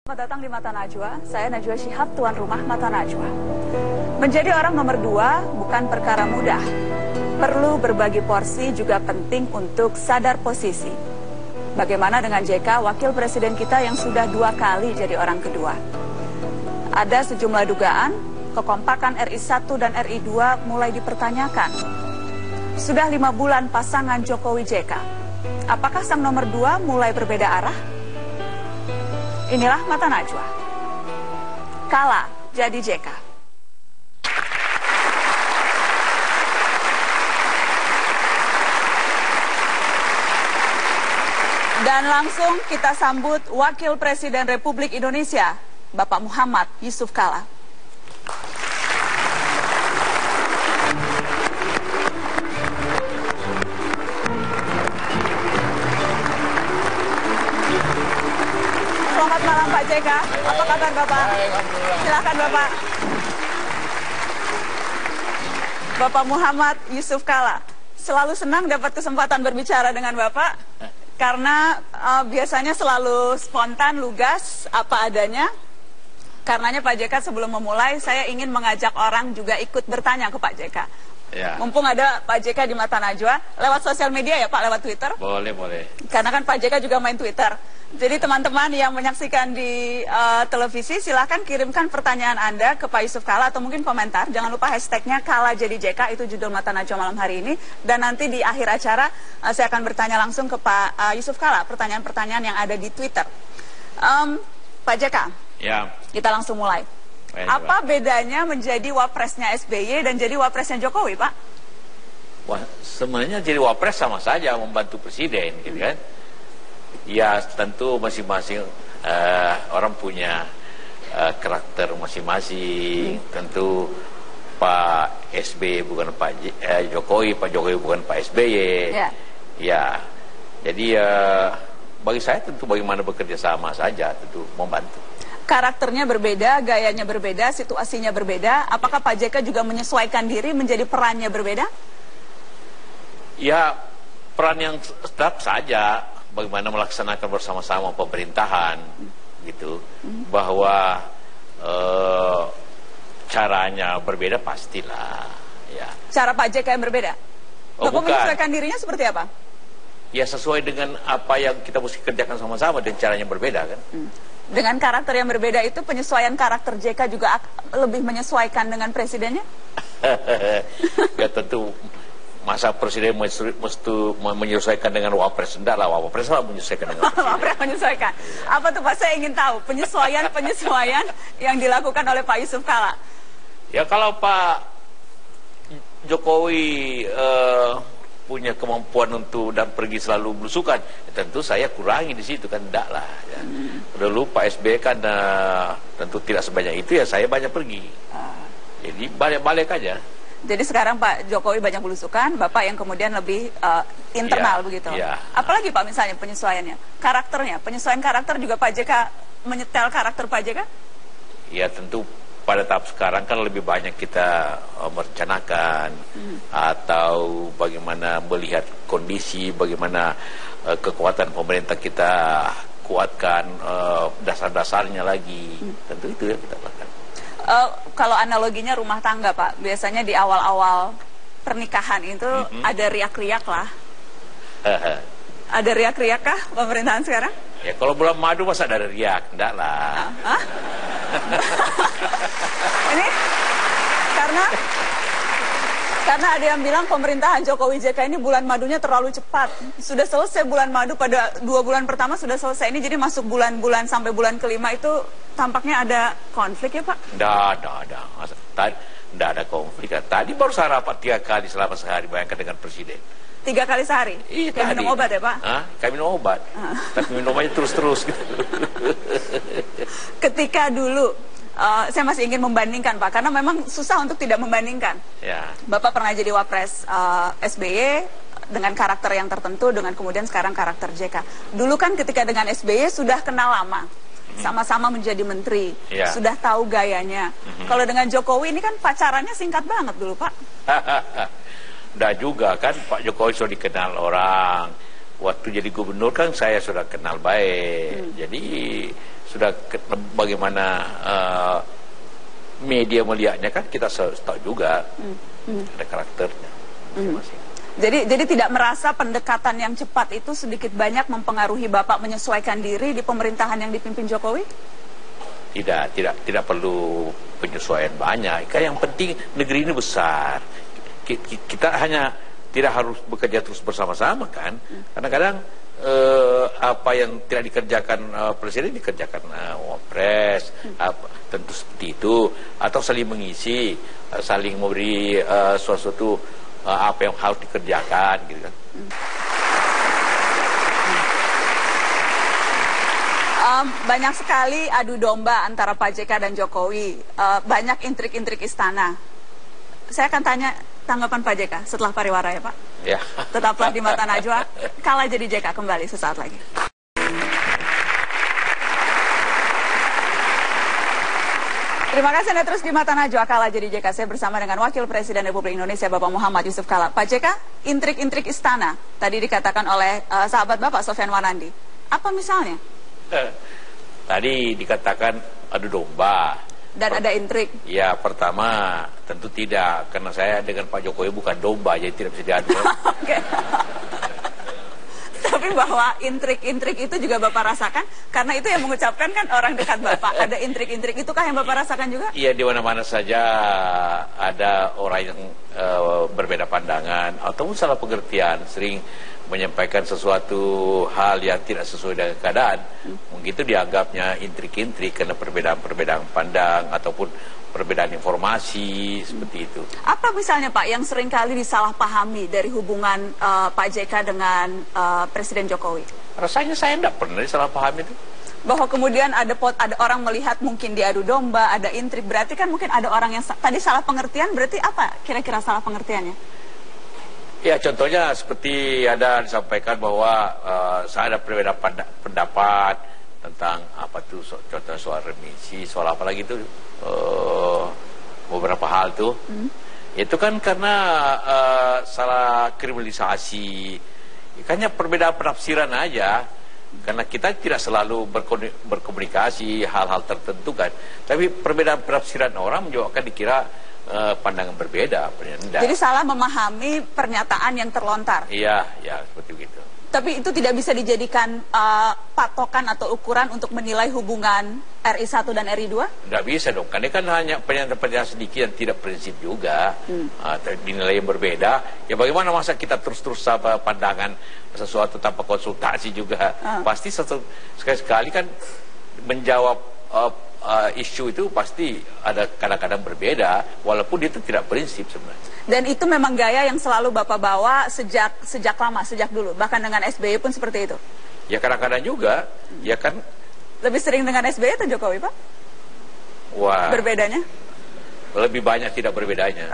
Selamat datang di Mata Najwa, saya Najwa Shihab, tuan rumah Mata Najwa. Menjadi orang nomor 2 bukan perkara mudah. Perlu berbagi porsi juga penting untuk sadar posisi. Bagaimana dengan JK, wakil presiden kita yang sudah 2 kali jadi orang kedua? Ada sejumlah dugaan, kekompakan RI1 dan RI2 mulai dipertanyakan. Sudah 5 bulan pasangan Jokowi-JK. Apakah sang nomor 2 mulai berbeda arah? Inilah Mata Najwa. Kala jadi JK. Dan langsung kita sambut Wakil Presiden Republik Indonesia, Bapak Muhammad Yusuf Kala. Selamat malam Pak JK, apa kabar Bapak? Silakan Bapak. Bapak Muhammad Yusuf Kala, selalu senang dapat kesempatan berbicara dengan Bapak, karena biasanya selalu spontan, lugas, apa adanya. Karenanya Pak JK sebelum memulai, saya ingin mengajak orang juga ikut bertanya ke Pak JK. Ya. Mumpung ada Pak JK di Mata Najwa, lewat sosial media ya Pak, lewat Twitter? Boleh, boleh. Karena kan Pak JK juga main Twitter. Jadi teman-teman yang menyaksikan di televisi, silahkan kirimkan pertanyaan Anda ke Pak Yusuf Kala atau mungkin komentar. Jangan lupa hashtagnya Kala jadi JK, itu judul Mata Najwa malam hari ini. Dan nanti di akhir acara saya akan bertanya langsung ke Pak Yusuf Kala, pertanyaan-pertanyaan yang ada di Twitter. Pak JK, ya. Kita langsung mulai. Apa bedanya menjadi wapresnya SBY dan jadi wapresnya Jokowi, Pak? Wah, sebenarnya jadi wapres sama saja membantu presiden, gitu kan? Ya, tentu masing-masing orang punya karakter masing-masing. Tentu Pak SBY bukan Pak Jokowi, Pak Jokowi bukan Pak SBY. Ya. Ya, jadi bagi saya tentu bagaimana bekerja sama saja, tentu membantu. Karakternya berbeda, gayanya berbeda, situasinya berbeda. Apakah Pak JK juga menyesuaikan diri menjadi perannya berbeda? Ya, peran yang tetap saja, bagaimana melaksanakan bersama-sama pemerintahan, gitu. Bahwa caranya berbeda pastilah. Ya. Cara Pak JK yang berbeda? Bapak menyesuaikan dirinya seperti apa? Ya, sesuai dengan apa yang kita mesti kerjakan sama-sama dan caranya berbeda kan. Dengan karakter yang berbeda itu, penyesuaian karakter JK juga lebih menyesuaikan dengan presidennya? Ya tentu, masa presiden mesti menyesuaikan dengan wapres. Enggak lah, wapres lah menyesuaikan dengan presiden. Wapres menyesuaikan. Apa tuh Pak? Saya ingin tahu penyesuaian yang dilakukan oleh Pak Yusuf Kala. Ya kalau Pak Jokowi punya kemampuan untuk dan pergi selalu belusukan, ya tentu saya kurangi di situ kan, enggak lah. Ya. Dulu Pak SBY kan tentu tidak sebanyak itu, ya saya banyak pergi. Jadi balik-balik aja. Jadi sekarang Pak Jokowi banyak belusukan, Bapak yang kemudian lebih internal, ya, begitu. Ya. Apalagi Pak misalnya penyesuaiannya, karakternya, penyesuaian karakter juga Pak JK menyetel karakter Pak JK? Ya tentu pada tahap sekarang kan lebih banyak kita merencanakan atau bagaimana melihat kondisi, bagaimana kekuatan pemerintah kita kuatkan dasar-dasarnya lagi. Tentu itu yang kita lakukan. Kalau analoginya rumah tangga Pak, biasanya di awal-awal pernikahan itu ada riak-riak lah. Ada riak-riak kah pemerintahan sekarang? Ya kalau bulan madu masa ada riak, enggak lah. Ini karena ada yang bilang pemerintahan Jokowi JK ini bulan madunya terlalu cepat. Sudah selesai bulan madu pada 2 bulan pertama sudah selesai, ini jadi masuk bulan-bulan sampai bulan kelima itu tampaknya ada konflik ya Pak? Tidak ada konflik. Tadi baru saya rapat 3 kali selama sehari, bayangkan dengan presiden. 3 kali sehari? Iya, kayak minum obat ya Pak? Kayak minum obat. Tapi minum aja terus-terus gitu. Ketika dulu, saya masih ingin membandingkan Pak, karena memang susah untuk tidak membandingkan. Ya. Bapak pernah jadi wapres SBY dengan karakter yang tertentu, dengan kemudian sekarang karakter JK. Dulu kan ketika dengan SBY sudah kenal lama, sama-sama menjadi menteri, sudah tahu gayanya. Kalau dengan Jokowi ini kan pacarannya singkat banget dulu Pak. Udah juga kan Pak Jokowi sudah dikenal orang. Waktu jadi gubernur kan saya sudah kenal baik. Jadi bagaimana media melihatnya kan kita tahu juga ada karakternya masing-masing. Jadi tidak merasa pendekatan yang cepat itu sedikit banyak mempengaruhi Bapak menyesuaikan diri di pemerintahan yang dipimpin Jokowi? Tidak perlu penyesuaian banyak. Kan yang penting negeri ini besar. Kita hanya tidak harus bekerja terus bersama-sama kan. Kadang-kadang apa yang tidak dikerjakan presiden dikerjakan wapres, tentu seperti itu, atau saling mengisi, saling memberi suatu apa yang harus dikerjakan gitu kan. Banyak sekali adu domba antara Pak JK dan Jokowi, banyak intrik-intrik istana. Saya akan tanya tanggapan Pak JK setelah pariwara ya Pak. Ya. Tetaplah di Mata Najwa, Kala Jadi JK kembali sesaat lagi. Terima kasih Anda terus di Mata Najwa, Kala Jadi JK. Saya bersama dengan Wakil Presiden Republik Indonesia Bapak Muhammad Yusuf Kala. Pak JK, intrik-intrik istana tadi dikatakan oleh sahabat Bapak Sofyan Wanandi. Apa misalnya? Tadi dikatakan adu domba. Dan ada intrik. Ya, pertama tentu tidak, karena saya dengan Pak Jokowi bukan domba, jadi tidak bisa diadu. Oke. Tapi bahwa intrik-intrik itu juga Bapak rasakan, karena itu yang mengucapkan kan orang dekat Bapak. Ada intrik-intrik, itukah yang Bapak rasakan juga? Iya, di mana-mana saja ada orang yang berbeda pandangan ataupun salah pengertian, sering menyampaikan sesuatu hal yang tidak sesuai dengan keadaan. Mungkin itu dianggapnya intrik-intrik karena perbedaan pandang ataupun perbedaan informasi seperti itu. Apa misalnya Pak yang seringkali disalahpahami dari hubungan Pak JK dengan Presiden Jokowi? Rasanya saya tidak pernah disalahpahami itu. Bahwa kemudian ada orang melihat mungkin diadu domba, ada intrik, berarti kan mungkin ada orang yang tadi salah pengertian, berarti apa kira-kira salah pengertiannya? Ya, contohnya seperti ada disampaikan bahwa saya ada perbedaan pendapat tentang apa tuh, contoh soal remisi, soal apa lagi tuh, beberapa hal tuh. Itu kan karena salah kriminalisasi, hanya perbedaan penafsiran aja. Karena kita tidak selalu berkomunikasi hal-hal tertentu kan, tapi perbedaan penafsiran orang menyebabkan dikira pandangan berbeda. Jadi salah memahami pernyataan yang terlontar. Iya, ya seperti itu. Tapi itu tidak bisa dijadikan patokan atau ukuran untuk menilai hubungan RI1 dan RI2? Tidak bisa dong, karena kan hanya pernyataan sedikit yang tidak prinsip juga, dinilai yang berbeda. Ya bagaimana masa kita terus-terus sama pandangan sesuatu tanpa konsultasi juga? Pasti sekali-sekali kan menjawab isu itu pasti ada kadang-kadang berbeda, walaupun itu tidak prinsip sebenarnya. Dan itu memang gaya yang selalu Bapak bawa sejak lama, sejak dulu, bahkan dengan SBY pun seperti itu? Ya kadang-kadang juga, ya kan. Lebih sering dengan SBY atau Jokowi Pak? Wah. Berbedanya? Lebih banyak tidak berbedanya.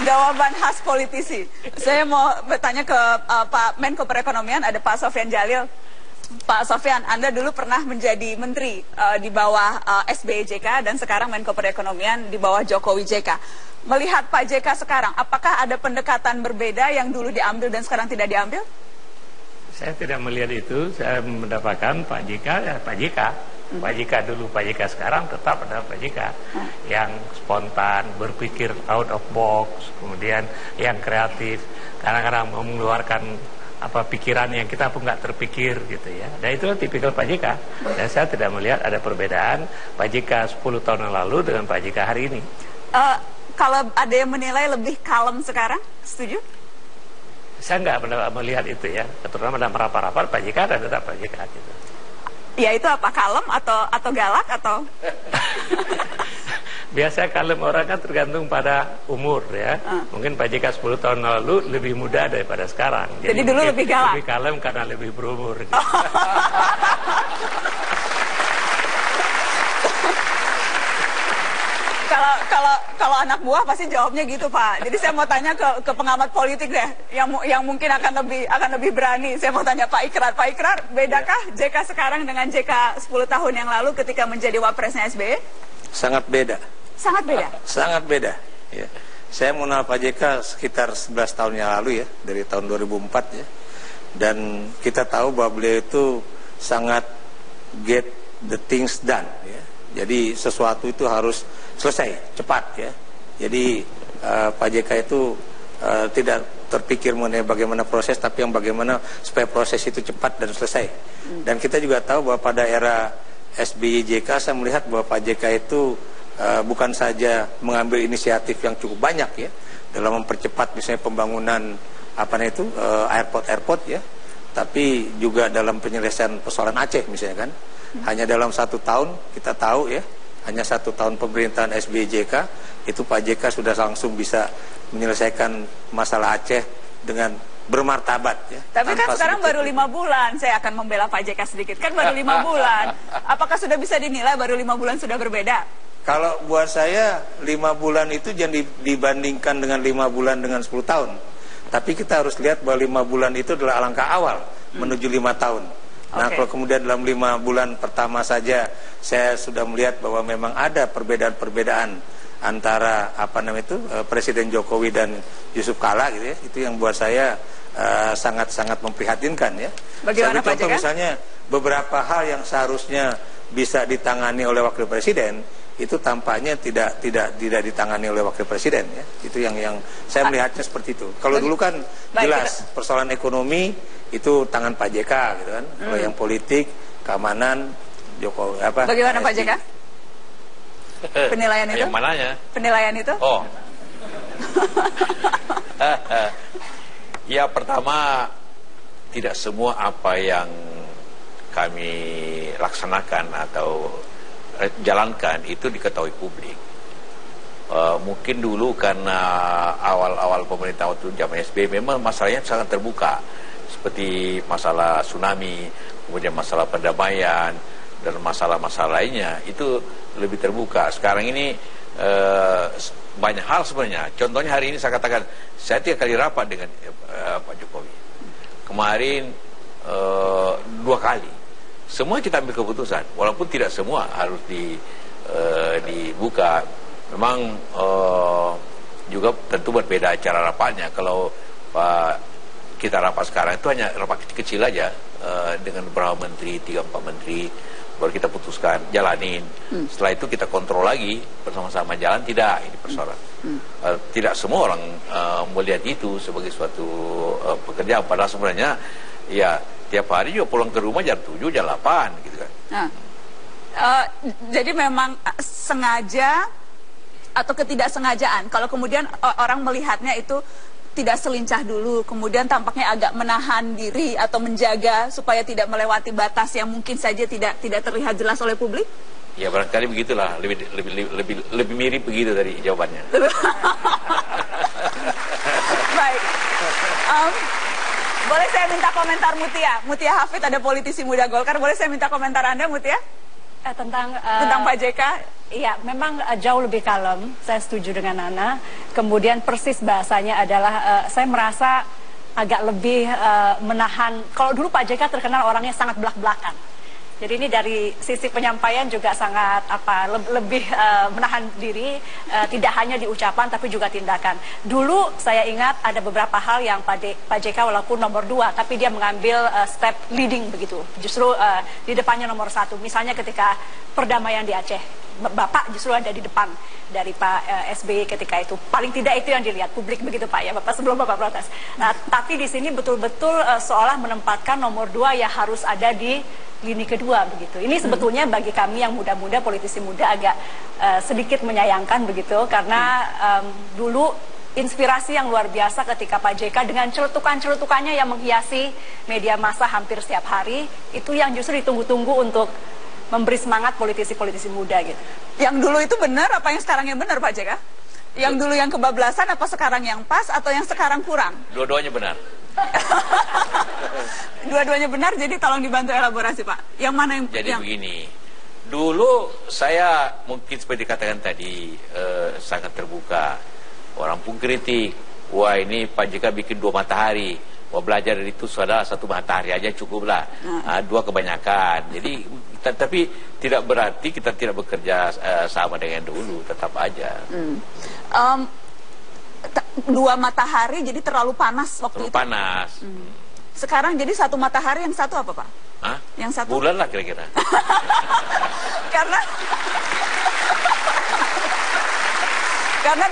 Jawaban khas politisi. Saya mau bertanya ke Pak Menko Perekonomian, ada Pak Sofyan Djalil. Pak Sofyan, Anda dulu pernah menjadi menteri di bawah SBY JK dan sekarang Menko Perekonomian di bawah Jokowi JK. Melihat Pak JK sekarang, apakah ada pendekatan berbeda yang dulu diambil dan sekarang tidak diambil? Saya tidak melihat itu. Saya mendapatkan Pak JK, ya Pak JK. Pak JK dulu, Pak JK sekarang tetap ada Pak JK yang spontan, berpikir out of box, kemudian yang kreatif, kadang-kadang mengeluarkan pikiran yang kita pun nggak terpikir gitu ya. Dan itu tipikal Pak JK. Dan saya tidak melihat ada perbedaan Pak JK 10 tahun yang lalu dengan Pak JK hari ini. Kalau ada yang menilai lebih kalem sekarang, setuju? Saya nggak pernah melihat itu ya. Terutama dalam rapat-rapat Pak JK dan tetap Pak JK gitu. Ya itu apa, kalem atau galak atau? Biasa kalem orang kan tergantung pada umur ya. Mungkin Pak JK 10 tahun lalu lebih muda daripada sekarang. Jadi dulu lebih galak? Lebih kalem karena lebih berumur. Gitu. Kalau anak buah pasti jawabnya gitu Pak. Jadi saya mau tanya ke pengamat politik deh, yang mungkin akan lebih berani. Saya mau tanya Pak Ikrar. Pak Ikrar, bedakah JK sekarang dengan JK 10 tahun yang lalu ketika menjadi wapresnya SBY? Sangat beda. Sangat beda? Sangat beda. Ya. Saya mengenal Pak JK sekitar 11 tahun yang lalu ya, dari tahun 2004 ya. Dan kita tahu bahwa beliau itu sangat get the things done, ya. Jadi sesuatu itu harus selesai cepat, ya. Jadi Pak JK itu tidak terpikir mengenai bagaimana proses, tapi yang bagaimana supaya proses itu cepat dan selesai. Dan kita juga tahu bahwa pada era SBY JK saya melihat bahwa Pak JK itu bukan saja mengambil inisiatif yang cukup banyak, ya, dalam mempercepat misalnya pembangunan airport, ya, tapi juga dalam penyelesaian persoalan Aceh misalnya kan. Hanya dalam 1 tahun kita tahu, ya, hanya 1 tahun pemerintahan SBY JK itu Pak JK sudah langsung bisa menyelesaikan masalah Aceh dengan bermartabat, ya. Tapi kan sekarang baru 5 bulan. Saya akan membela Pak JK sedikit. Kan baru 5 bulan. Apakah sudah bisa dinilai baru 5 bulan sudah berbeda? Kalau buat saya 5 bulan itu jangan dibandingkan dengan 5 bulan dengan 10 tahun. Tapi kita harus lihat bahwa 5 bulan itu adalah langkah awal menuju 5 tahun. Nah, kalau kemudian dalam 5 bulan pertama saja saya sudah melihat bahwa memang ada perbedaan-perbedaan antara Presiden Jokowi dan Yusuf Kala, gitu ya. Itu yang buat saya sangat-sangat memprihatinkan, ya. Bagaimana Pak JK? Misalnya beberapa hal yang seharusnya bisa ditangani oleh Wakil Presiden itu tampaknya tidak ditangani oleh Wakil Presiden, ya. Itu yang saya melihatnya seperti itu. Kalau dulu kan jelas persoalan ekonomi itu tangan Pak JK, gitu kan. Kalau yang politik, keamanan, Jokowi Bagaimana Pak JK? Penilaian itu? Yang mananya? Penilaian itu? Oh. Ya, pertama, tidak semua apa yang kami laksanakan atau jalankan itu diketahui publik. Mungkin dulu karena awal-awal pemerintah waktu zaman SBY memang masalahnya sangat terbuka, seperti masalah tsunami, kemudian masalah perdamaian, dan masalah-masalah lainnya itu lebih terbuka. Sekarang ini banyak hal sebenarnya. Contohnya hari ini saya katakan, saya 3 kali rapat dengan Pak Jokowi. Kemarin 2 kali. Semua kita ambil keputusan, walaupun tidak semua harus dibuka. Memang juga tentu berbeda cara rapatnya. Kalau kita rapat sekarang itu hanya rapat kecil-kecil aja dengan beberapa menteri, 3-4 menteri, baru kita putuskan jalanin. Setelah itu kita kontrol lagi bersama-sama jalan tidak ini persoalan. Tidak semua orang melihat itu sebagai suatu pekerjaan, padahal sebenarnya ya tiap hari juga pulang ke rumah jam 7, jam 8 gitu kan. Jadi memang sengaja atau ketidaksengajaan kalau kemudian orang melihatnya itu tidak selincah dulu, kemudian tampaknya agak menahan diri atau menjaga supaya tidak melewati batas yang mungkin saja tidak terlihat jelas oleh publik? Ya barangkali begitulah, lebih mirip begitu dari jawabannya. Baik. Boleh saya minta komentar Mutia Hafid, ada politisi muda Golkar, boleh saya minta komentar Anda, Mutia? Tentang Pak JK? Iya, memang jauh lebih kalem, saya setuju dengan Nana. Kemudian persis bahasanya adalah, saya merasa agak lebih menahan. Kalau dulu Pak JK terkenal orangnya sangat belak-belakan. Jadi ini dari sisi penyampaian juga sangat lebih menahan diri, tidak hanya di ucapan tapi juga tindakan. Dulu saya ingat ada beberapa hal yang Pak JK walaupun nomor 2 tapi dia mengambil step leading begitu. Justru di depannya nomor 1. Misalnya ketika perdamaian di Aceh, Bapak justru ada di depan dari Pak SBY ketika itu. Paling tidak itu yang dilihat publik begitu Pak ya, Bapak sebelum Bapak protes. Nah, tapi di sini betul-betul seolah menempatkan nomor 2 ya harus ada di lini kedua begitu. Ini sebetulnya bagi kami yang muda-muda, politisi muda agak sedikit menyayangkan begitu, karena dulu inspirasi yang luar biasa ketika Pak JK dengan celutukan-celutukannya yang menghiasi media massa hampir setiap hari, itu yang justru ditunggu-tunggu untuk memberi semangat politisi-politisi muda gitu. Yang dulu itu benar apa yang sekarang yang benar Pak JK? Yang dulu yang kebablasan apa sekarang yang pas atau yang sekarang kurang? Dua-duanya benar. Dua-duanya benar, jadi tolong dibantu elaborasi Pak. Yang mana yang... Jadi begini, dulu saya mungkin seperti dikatakan tadi sangat terbuka. Orang pun kritik, wah ini Pak JK bikin 2 matahari, wah belajar dari itu saudara 1 matahari aja cukuplah, 2 kebanyakan. Jadi tapi tidak berarti kita tidak bekerja sama dengan dulu, tetap aja. 2 matahari jadi terlalu panas waktu itu. Panas. Sekarang jadi satu matahari, yang satu apa Pak? Hah? Yang satu? Bulan lah kira-kira. Karena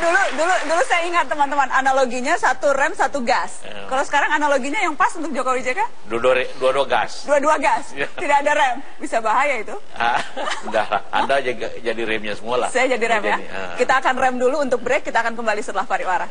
dulu saya ingat teman-teman, analoginya satu rem satu gas. Kalau sekarang analoginya yang pas untuk Jokowi JK? Dua-dua gas. Dua-dua gas, tidak ada rem. Bisa bahaya itu. Enggak lah, Anda jadi remnya semua lah. Saya jadi rem ya. Kita akan rem dulu untuk break, kita akan kembali setelah pariwara.